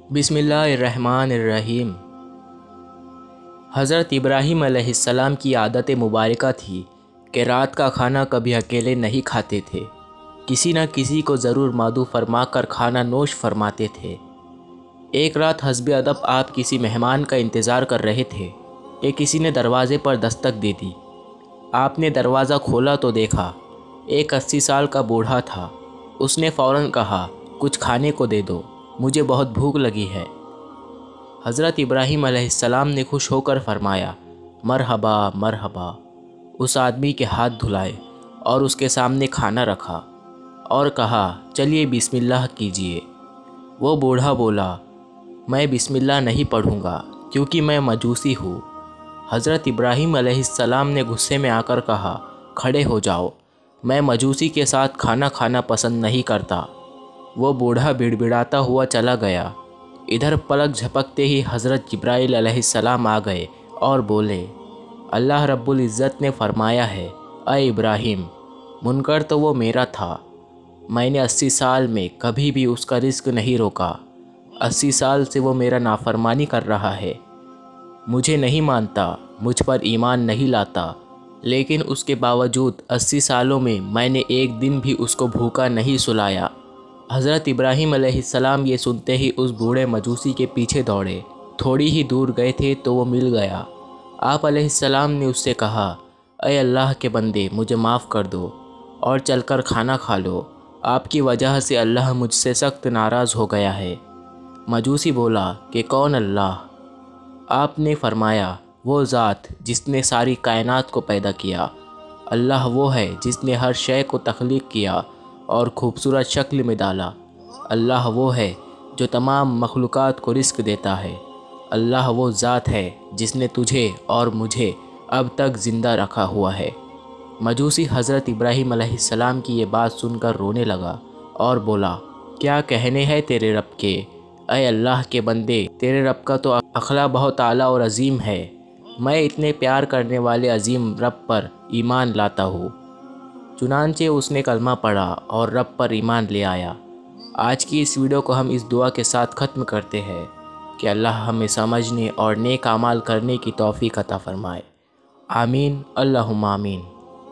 बिस्मिल्लाहिर्रहमानिर्रहीम। हज़रत इब्राहीम अलैहिस्सलाम की आदत मुबारका थी कि रात का खाना कभी अकेले नहीं खाते थे, किसी न किसी को ज़रूर मादू फरमा कर खाना नोश फरमाते थे। एक रात हस्ब अदब आप किसी मेहमान का इंतज़ार कर रहे थे कि किसी ने दरवाज़े पर दस्तक दे दी। आपने दरवाज़ा खोला तो देखा एक 80 साल का बूढ़ा था। उसने फ़ौरन कहा, कुछ खाने को दे दो, मुझे बहुत भूख लगी है। हज़रत इब्राहीम अलैहिस्सलाम ने खुश होकर फरमाया, मरहबा मरहबा। उस आदमी के हाथ धुलाए और उसके सामने खाना रखा और कहा, चलिए बिस्मिल्लाह कीजिए। वो बूढ़ा बोला, मैं बिस्मिल्लाह नहीं पढ़ूँगा क्योंकि मैं मजूसी हूँ। हज़रत इब्राहीम अलैहिस्सलाम ने गुस्से में आकर कहा, खड़े हो जाओ, मैं मजूसी के साथ खाना खाना पसंद नहीं करता। वो बूढ़ा बिड़बिड़ाता हुआ चला गया। इधर पलक झपकते ही हज़रत जिब्राइल अलैहिस्सलाम आ गए और बोले, अल्लाह रब्बुल इज़्ज़त ने फरमाया है, अय इब्राहीम, मुनकर तो वो मेरा था। मैंने 80 साल में कभी भी उसका रिज़्क़ नहीं रोका। 80 साल से वो मेरा नाफरमानी कर रहा है, मुझे नहीं मानता, मुझ पर ईमान नहीं लाता, लेकिन उसके बावजूद 80 सालों में मैंने एक दिन भी उसको भूखा नहीं सुलाया। हज़रत इब्राहीम अलैहिस्सलाम ये सुनते ही उस बूढ़े मजूसी के पीछे दौड़े। थोड़ी ही दूर गए थे तो वो मिल गया। आप अलैहिस्सलाम ने उससे कहा, अय अल्लाह के बंदे, मुझे माफ़ कर दो और चलकर खाना खा लो। आपकी वजह से अल्लाह मुझसे सख्त नाराज़ हो गया है। मजूसी बोला कि कौन अल्लाह? आपने फरमाया, वो ज़ात जिसने सारी कायनात को पैदा किया। अल्लाह वो है जिसने हर शय को तख्लीक किया और खूबसूरत शक्ल में डाला। अल्लाह वो है जो तमाम मखलूक़ात को रिज़्क़ देता है। अल्लाह वो ज़ात है जिसने तुझे और मुझे अब तक ज़िंदा रखा हुआ है। मजूसी हज़रत इब्राहीम अलैहिस्सलाम की ये बात सुनकर रोने लगा और बोला, क्या कहने हैं तेरे रब के, अय अल्लाह के बंदे, तेरे रब का तो अखला बहुत आला और अजीम है। मैं इतने प्यार करने वाले अजीम रब पर ईमान लाता हूँ। चुनांचे उसने कलमा पढ़ा और रब पर ईमान ले आया। आज की इस वीडियो को हम इस दुआ के साथ ख़त्म करते हैं कि अल्लाह हमें समझने और नेक अमाल करने की तौफ़ीक़ अता फ़रमाए। आमीन, अल्लाहुम्मा आमीन।